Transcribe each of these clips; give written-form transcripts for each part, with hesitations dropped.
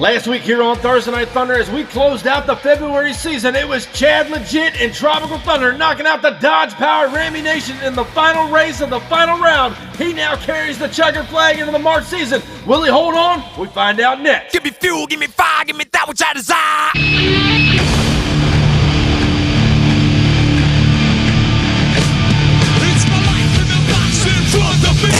Last week here on Thursday Night Thunder, as we closed out the February season, it was Chad Legit and Tropical Thunder knocking out the Dodge Power Rammy Nation in the final race of the final round. He now carries the checkered flag into the March season. Will he hold on? We find out next. Give me fuel, give me fire, give me that which I desire. It's my life in the box in front of me.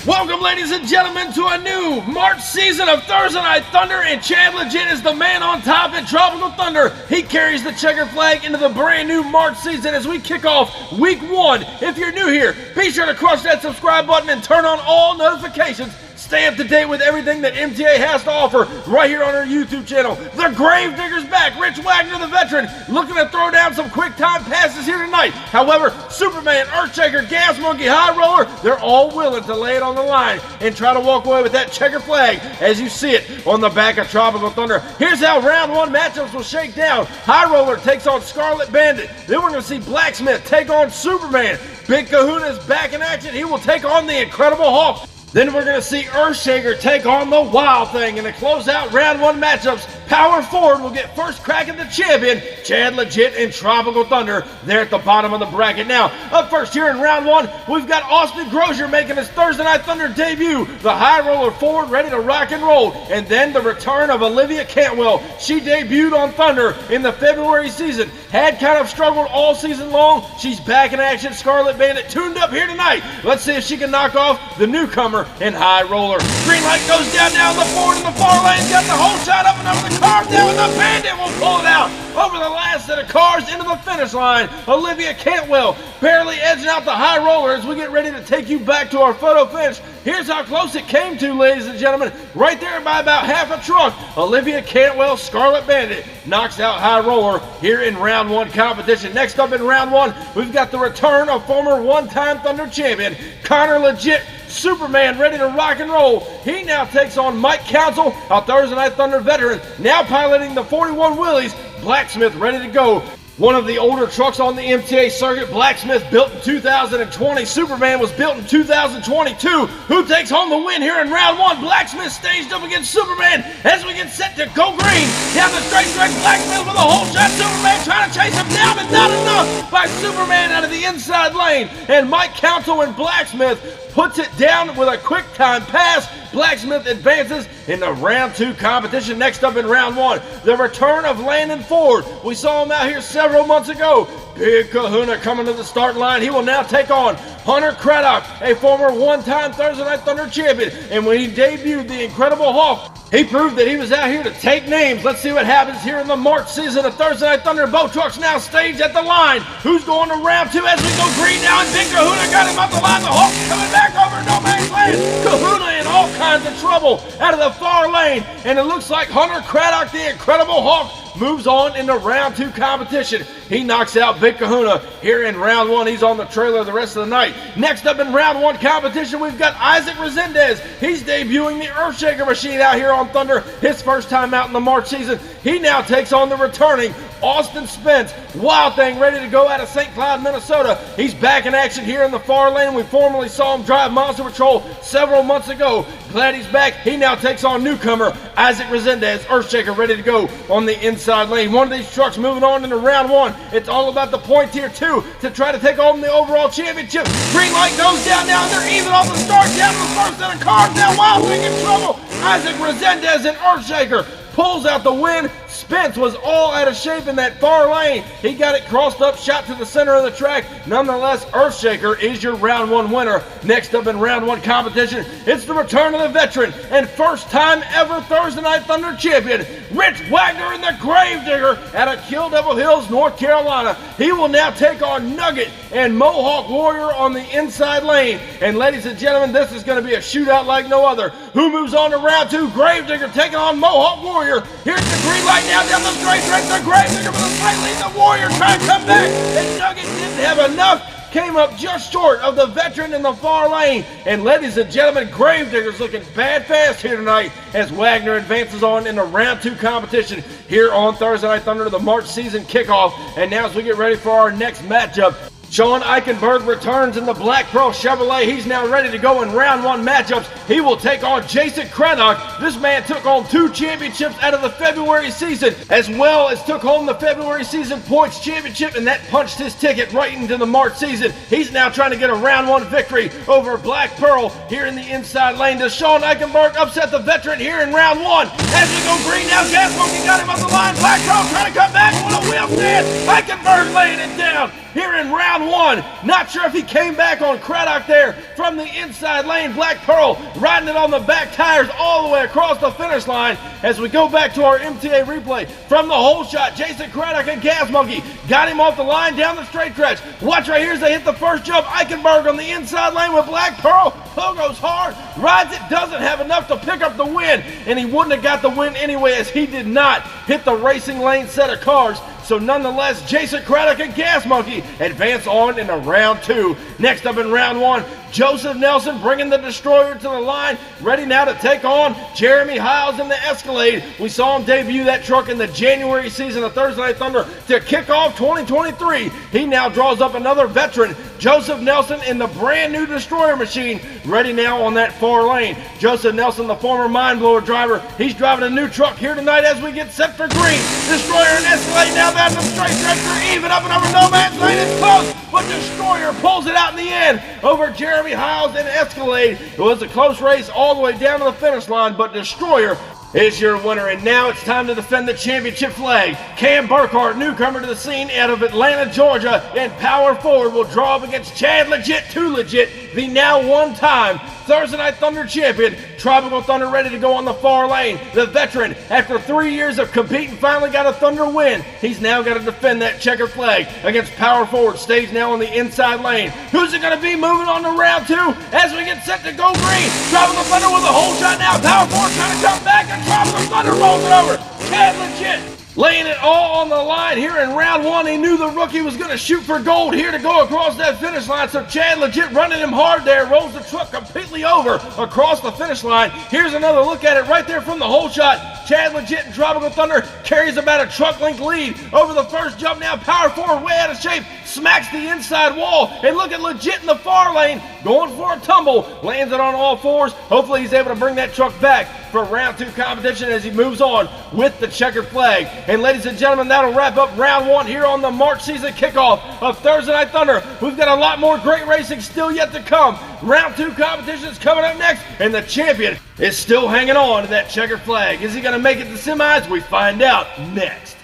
Welcome, ladies and gentlemen, to a new March season of Thursday Night Thunder, and Chad Legit is the man on top at Tropical Thunder. He carries the checkered flag into the brand new March season as we kick off week 1. If you're new here, be sure to crush that subscribe button and turn on all notifications. Stay up to date with everything that MTA has to offer right here on our YouTube channel. The Gravedigger's back. Rich Wagner, the veteran, looking to throw down some quick time passes here tonight. However, Superman, Earthshaker, Gas Monkey, High Roller, they're all willing to lay it on the line and try to walk away with that checkered flag as you see it on the back of Tropical Thunder. Here's how round 1 matchups will shake down. High Roller takes on Scarlet Bandit. Then we're going to see Blacksmith take on Superman. Big Kahuna is back in action. He will take on the Incredible Hulk. Then we're going to see Earthshaker take on the Wild Thang. And to close out round 1 matchups, Power Forward will get first crack at the champion, Chad Legit and Tropical Thunder. They're at the bottom of the bracket. Now, up first here in round 1, we've got Austin Grozier making his Thursday Night Thunder debut. The High Roller Forward ready to rock and roll. And then the return of Olivia Cantwell. She debuted on Thunder in the February season. Had kind of struggled all season long. She's back in action. Scarlet Bandit tuned up here tonight. Let's see if she can knock off the newcomer in High Roller. Green light goes down the forward in the far lane. Got the whole shot up and over the car down, and the Bandit will pull it out over the last set of cars into the finish line. Olivia Cantwell barely edging out the High Roller as we get ready to take you back to our photo finish. Here's how close it came to, ladies and gentlemen. Right there by about half a truck. Olivia Cantwell, Scarlet Bandit knocks out High Roller here in round 1 competition. Next up in round 1, we've got the return of former one-time Thunder champion, Connor Legit. Superman ready to rock and roll. He now takes on Mike Council, a Thursday Night Thunder veteran, now piloting the 41 Wheelies. Blacksmith ready to go. One of the older trucks on the MTA circuit. Blacksmith built in 2020. Superman was built in 2022. Who takes home the win here in round 1? Blacksmith staged up against Superman as we get set to go green. Down the straight stretch, Blacksmith with a whole shot. Superman trying to chase him down, but not enough by Superman out of the inside lane. And Mike Council and Blacksmith puts it down with a quick time pass. Blacksmith advances in the round 2 competition. Next up in round 1, the return of Landon Ford. We saw him out here several months ago. Big Kahuna coming to the start line. He will now take on Hunter Craddock, a former one-time Thursday Night Thunder champion. And when he debuted the Incredible Hulk, he proved that he was out here to take names. Let's see what happens here in the March season of Thursday Night Thunder. Both trucks now staged at the line. Who's going to round 2 as we go green now? And Big Kahuna got him up the line. The Hulk coming back over no man's land. Kahuna in all kinds of trouble out of the far lane. And it looks like Hunter Craddock, the Incredible Hulk, moves on into round 2 competition. He knocks out Big Kahuna here in round 1. He's on the trailer the rest of the night. Next up in round 1 competition, we've got Isaac Resendez. He's debuting the Earthshaker machine out here on Thunder. His first time out in the March season. He now takes on the returning Austin Spence. Wild Thang ready to go out of St. Cloud, Minnesota. He's back in action here in the far lane. We formerly saw him drive Monster Patrol several months ago. Glad he's back. He now takes on newcomer Isaac Resendez. Earthshaker ready to go on the inside lane. One of these trucks moving on into round 1. It's all about the points here too to try to take home the overall championship. Green light goes down now, and they're even off the start. Down to the first set of cars. Now Wild Thang in trouble. Isaac Resendez and Earthshaker pulls out the win. Spence was all out of shape in that far lane. He got it crossed up, shot to the center of the track. Nonetheless, Earthshaker is your round 1 winner. Next up in round 1 competition, it's the return of the veteran and first time ever Thursday Night Thunder champion, Rich Wagner in the Gravedigger out of Kill Devil Hills, North Carolina. He will now take on Nugget and Mohawk Warrior on the inside lane. And ladies and gentlemen, this is going to be a shootout like no other. Who moves on to round 2? Gravedigger taking on Mohawk Warrior. Here's the green light now down the straight stretch. The Gravedigger with a slight lead. The Warrior trying to come back. And Nugget didn't have enough came up just short of the veteran in the far lane. And ladies and gentlemen, Gravedigger's looking bad fast here tonight as Wagner advances on in the round 2 competition here on Thursday Night Thunder, the March season kickoff. And now as we get ready for our next matchup, Sean Eichenberg returns in the Black Pearl Chevrolet. He's now ready to go in round 1 matchups. He will take on Jason Craddock. This man took on 2 championships out of the February season, as well as took home the February season points championship, and that punched his ticket right into the March season. He's now trying to get a round 1 victory over Black Pearl here in the inside lane. Does Sean Eichenberg upset the veteran here in round 1? As we go green now, Gas Monkey got him up the line. Black Pearl trying to come back. What a wheel stand. Eichenberg laying it down here in round 1. Not sure if he came back on Craddock there from the inside lane. Black Pearl riding it on the back tires all the way across the finish line. As we go back to our MTA replay from the hole shot, Jason Craddock and Gas Monkey got him off the line down the straight stretch. Watch right here as they hit the first jump. Eichenberg on the inside lane with Black Pearl. Goes hard, rides it, doesn't have enough to pick up the win, and he wouldn't have got the win anyway as he did not hit the racing lane set of cars. So nonetheless, Jason Craddock and Gas Monkey advance on into round 2. Next up in round 1, Joseph Nelson bringing the Destroyer to the line, ready now to take on Jeremy Hiles in the Escalade. We saw him debut that truck in the January season of Thursday Night Thunder to kick off 2023. He now draws up another veteran, Joseph Nelson, in the brand new Destroyer machine, ready now on that far lane. Joseph Nelson, the former Mind Blower driver, he's driving a new truck here tonight as we get set for green. Destroyer and Escalade now down the straight stretch, they're even up and over no man's lane. It's close, but Destroyer pulls it out in the end over Jeremy Hiles and Escalade. It was a close race all the way down to the finish line, but Destroyer is your winner. And now it's time to defend the championship flag. Cam Burkhart, newcomer to the scene out of Atlanta, Georgia, in power forward, will draw up against Chad Legit, Too Legit, the now one-time Thursday Night Thunder champion. Tropical Thunder ready to go on the far lane. The veteran, after 3 years of competing, finally got a Thunder win. He's now got to defend that checker flag against power forward. Stays now on the inside lane. Who's it going to be moving on to round 2 as we get set to go green? Tropical Thunder with a hole shot now. Power forward trying to come back, and Tropical Thunder rolls it over. Chad Legit laying it all on the line here in round 1. He knew the rookie was going to shoot for gold here to go across that finish line. So Chad Legit running him hard there, rolls the truck completely over across the finish line. Here's another look at it right there from the hole shot. Chad Legit and Tropical Thunder carries about a truck length lead over the first jump now. Power forward way out of shape, smacks the inside wall, and look at Legit in the far lane going for a tumble, lands it on all fours. Hopefully he's able to bring that truck back for round 2 competition as he moves on with the checkered flag. And ladies and gentlemen, that'll wrap up round 1 here on the March season kickoff of Thursday Night Thunder. We've got a lot more great racing still yet to come. Round 2 competition is coming up next, and the champion is still hanging on to that checkered flag. Is he going to make it to semis? We find out next.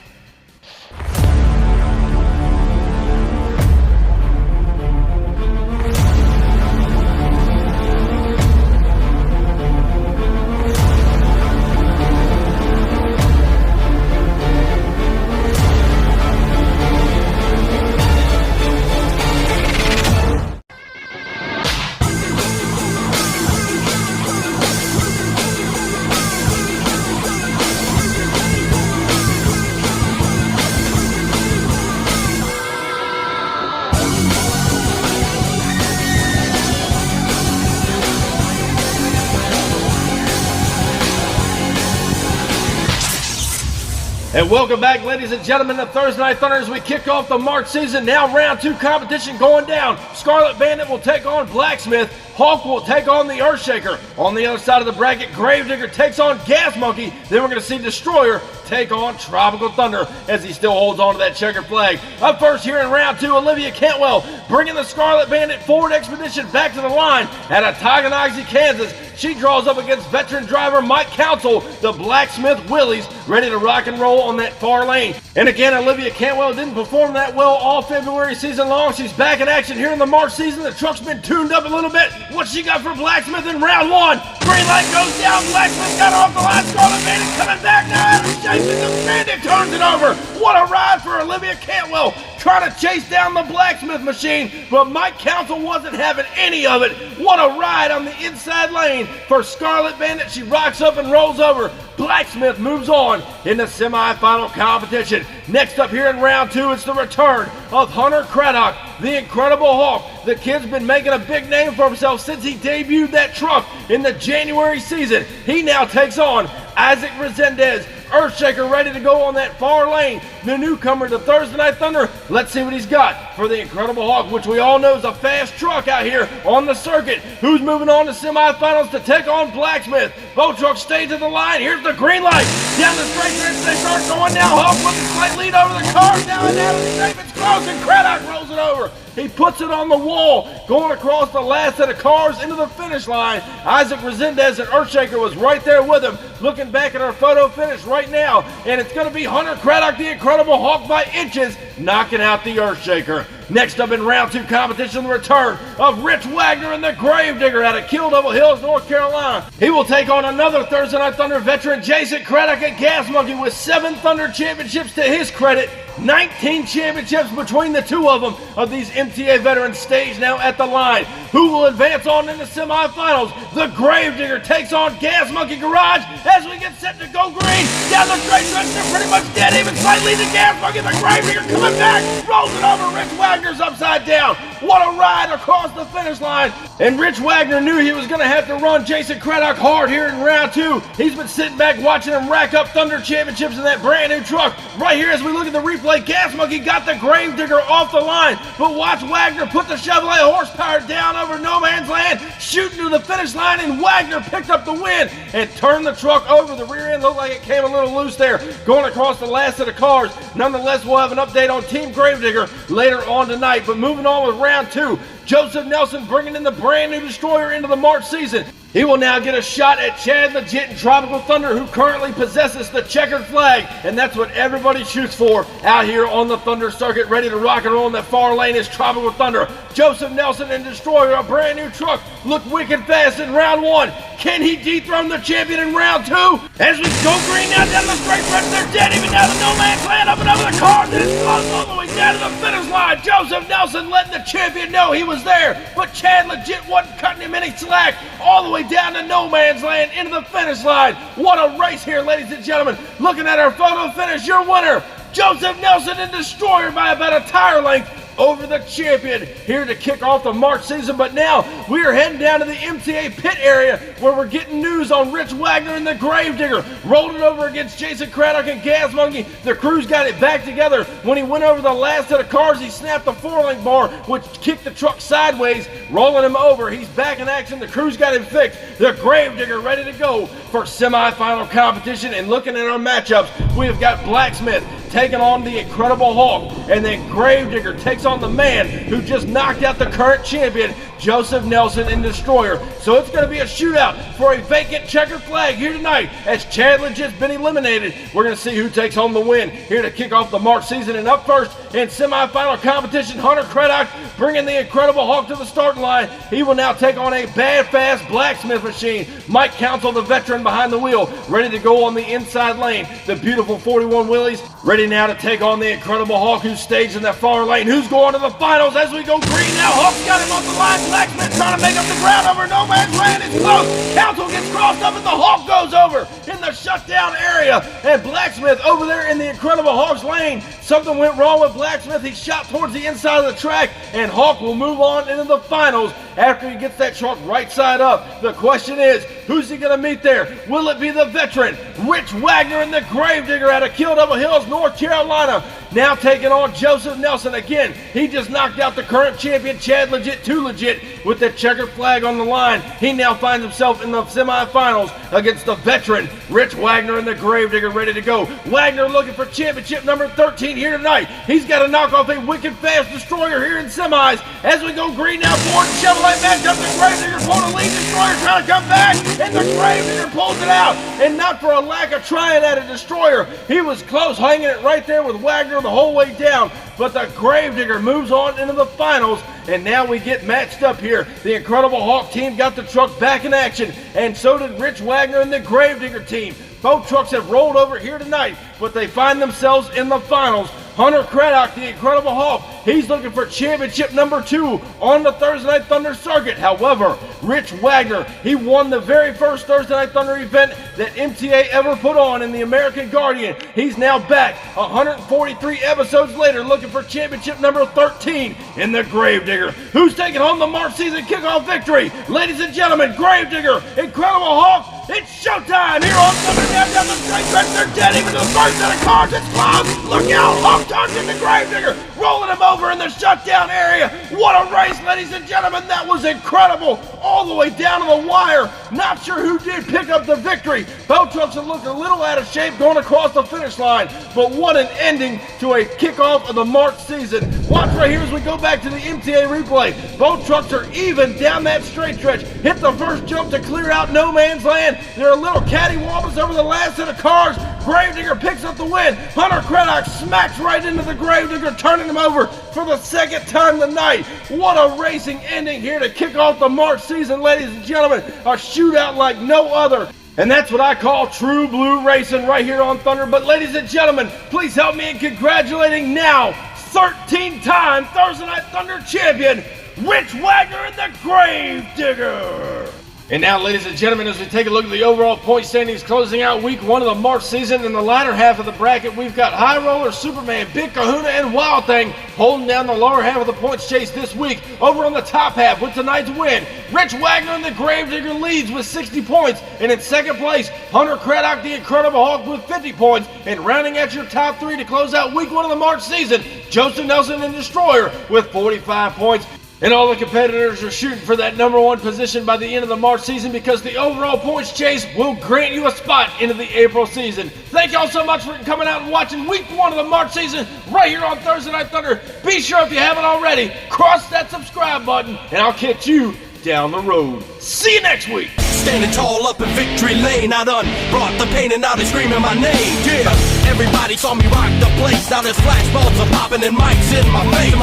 And welcome back, ladies and gentlemen, to Thursday Night Thunder as we kick off the March season. Now round 2 competition going down. Scarlet Bandit will take on Blacksmith. Hawk will take on the Earthshaker. On the other side of the bracket, Gravedigger takes on Gas Monkey. Then we're going to see Destroyer take on Tropical Thunder as he still holds on to that checkered flag. Up first here in round 2, Olivia Cantwell bringing the Scarlet Bandit Ford Expedition back to the line at Tonganoxie, Kansas. She draws up against veteran driver Mike Council, the Blacksmith Willies, ready to rock and roll on that far lane. And again, Olivia Cantwell didn't perform that well all February season long. She's back in action here in the March season. The truck's been tuned up a little bit. What she got for Blacksmith in round 1? Green light goes down. Blacksmith got her off the line. Scarlet Bandit coming back now. Out of shape, and the Bandit turns it over. What a ride for Olivia Cantwell. trying to chase down the blacksmith machine, but Mike Council wasn't having any of it. What a ride on the inside lane for Scarlet Bandit. She rocks up and rolls over. Blacksmith moves on in the semifinal competition. Next up here in round 2, it's the return of Hunter Craddock, the Incredible Hulk. The kid's been making a big name for himself since he debuted that truck in the January season. He now takes on Isaac Resendez. Earthshaker ready to go on that far lane. The newcomer to Thursday Night Thunder. Let's see what he's got for the Incredible Hulk, which we all know is a fast truck out here on the circuit. Who's moving on to semifinals to take on Blacksmith? Both trucks stay to the line. Here's the green light. Down the straight stretch, they start going now. Hulk with a slight lead over the car. Down and down to the shape. It's close, and Craddock rolls it over. He puts it on the wall, going across the last set of cars into the finish line. Isaac Resendez and Earthshaker was right there with him, looking back at our photo finish right now. And it's going to be Hunter Craddock, the Incredible Hulk, by inches, knocking out the Earthshaker. Next up in round 2 competition, the return of Rich Wagner and the Gravedigger out of Kill Devil Hills, North Carolina. He will take on another Thursday Night Thunder veteran, Jason Craddock at Gas Monkey, with 7 Thunder championships to his credit. 19 championships between the two of them, of these MTA veterans staged now at the line. Who will advance on into semifinals? The Gravedigger takes on Gas Monkey Garage as we get set to go green. Down the straight stretch, they're pretty much dead even, slightly to Gas Monkey. The Gravedigger coming back, rolls it over. Rich Wagner's upside down. What a ride across the finish line. And Rich Wagner knew he was going to have to run Jason Craddock hard here in round 2. He's been sitting back watching him rack up Thunder championships in that brand new truck. Right here as we look at the replay, Gas Monkey got the Gravedigger off the line, but watch Wagner put the Chevrolet horsepower down over no man's land, shooting to the finish line, and Wagner picked up the win and turned the truck over. The rear end looked like it came a little loose there, going across the last of the cars. Nonetheless, we'll have an update on Team Gravedigger later on tonight. But moving on with round 2, Joseph Nelson bringing in the brand new Destroyer into the March season. He will now get a shot at Chad Legit and Tropical Thunder, who currently possesses the checkered flag, and that's what everybody shoots for out here on the Thunder circuit. Ready to rock and roll in that far lane is Tropical Thunder. Joseph Nelson and Destroyer, a brand new truck, look wicked fast in round 1. Can he dethrone the champion in round 2? As we go green now down the straight stretch, they're dead even down to no man's land, up and over the cars, and it's close all the way down to the finish line. Joseph Nelson letting the champion know he was there, but Chad Legit wasn't cutting him any slack, all the way down to no man's land into the finish line. What a race here, ladies and gentlemen. Looking at our photo finish, your winner, Joseph Nelson and Destroyer by about a tire length over the champion here to kick off the March season. But now we are heading down to the MTA pit area where we're getting news on Rich Wagner and the Gravedigger. Rolled it over against Jason Craddock and Gas Monkey. The crews got it back together. When he went over the last of the cars, he snapped the 4-link bar, which kicked the truck sideways, rolling him over. He's back in action. The crews got him fixed. The Gravedigger ready to go for semifinal competition. And looking at our matchups, we have got Blacksmith taking on the Incredible Hulk, and then Gravedigger takes on the man who just knocked out the current champion, Joseph Nelson and Destroyer. So it's going to be a shootout for a vacant checkered flag here tonight. As Chad Legit's been eliminated, we're going to see who takes home the win here to kick off the March season. And up first in semifinal competition, Hunter Craddock bringing the Incredible Hulk to the starting line. He will now take on a bad, fast blacksmith machine. Mike Council, the veteran behind the wheel, ready to go on the inside lane. The beautiful 41 Willies ready now to take on the Incredible Hulk, who's staged in that far lane. Who's going to the finals as we go green now? Hulk's got him off the line. Blacksmith trying to make up the ground over no man's land. It's close. Council gets crossed up and the Hulk goes over in the shutdown area. And Blacksmith over there in the Incredible Hulk's lane. Something went wrong with Blacksmith. He shot towards the inside of the track, and Hulk will move on into the finals after he gets that truck right side up. The question is, who's he going to meet there? Will it be the veteran, Rich Wagner and the Gravedigger out of Kill Devil Hills, North Carolina? Now taking on Joseph Nelson again. He just knocked out the current champion, Chad Legit, too legit, with the checkered flag on the line. He now finds himself in the semifinals against the veteran, Rich Wagner and the Gravedigger, ready to go. Wagner looking for championship number 13 here tonight. He's got to knock off a wicked fast Destroyer here in semis. As we go green now, Ford and Chevrolet match up. The Gravedigger pulling the lead. Destroyer trying to come back, and the Gravedigger pulls it out. And not for a lack of trying at a Destroyer. He was close, hanging it right there with Wagner the whole way down. But the Gravedigger moves on into the finals, and now we get matched up here. The Incredible Hulk team got the truck back in action, and so did Rich Wagner and the Gravedigger team. Both trucks have rolled over here tonight, but they find themselves in the finals Hunter Craddock, the Incredible Hulk, he's looking for championship number 2 on the Thursday Night Thunder circuit. However, Rich Wagner, he won the very first Thursday Night Thunder event that MTA ever put on in the American Guardian. He's now back 143 episodes later looking for championship number 13 in the Gravedigger. Who's taking home the March season kickoff victory? Ladies and gentlemen, Gravedigger, Incredible Hulk, it's showtime here on Thunder down the straight stretch. They're dead even to the first set of cars. It's close. Look out, Hulk targeting the Gravedigger, rolling him over in the shutdown area. What a race, ladies and gentlemen. That was incredible. All the way down to the wire. Not sure who did pick up the victory. Both trucks are looking a little out of shape going across the finish line. But what an ending to a kickoff of the March season. Watch right here as we go back to the MTA replay. Both trucks are even down that straight stretch. Hit the first jump to clear out no man's land. There are little cattywampus over the last set of cars. Gravedigger picks up the win. Hunter Craddock smacks right into the Gravedigger, turning him over for the second time tonight. What a racing ending here to kick off the March season, ladies and gentlemen. A shootout like no other. And that's what I call true blue racing right here on Thunder. But ladies and gentlemen, please help me in congratulating now 13-time Thursday Night Thunder champion, Rich Wagner and the Gravedigger. And now, ladies and gentlemen, as we take a look at the overall point standings closing out week 1 of the March season, in the latter half of the bracket, we've got High Roller, Superman, Big Kahuna, and Wild Thang holding down the lower half of the points chase this week. Over on the top half with tonight's win, Rich Wagner and the Gravedigger leads with 60 points. And in second place, Hunter Craddock, the Incredible Hulk, with 50 points. And rounding out your top 3 to close out week 1 of the March season, Joseph Nelson and Destroyer with 45 points. And all the competitors are shooting for that number 1 position by the end of the March season, because the overall points chase will grant you a spot into the April season. Thank y'all so much for coming out and watching week 1 of the March season right here on Thursday Night Thunder. Be sure, if you haven't already, cross that subscribe button, and I'll catch you down the road. See you next week. Standing tall up in victory lane, I done brought the pain and now they screaming my name. Yeah, everybody saw me rock the place. Now there's flashbulbs are popping and mics in my face.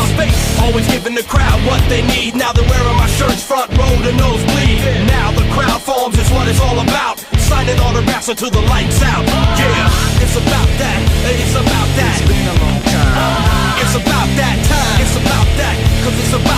Always giving the crowd what they need. Now they're wearing my shirts front row to nosebleed. Now the crowd forms is what it's all about. Signing autographs until the lights out. Yeah, it's about that. It's about that. It's been a long time. It's about that time. It's about that. 'Cause it's about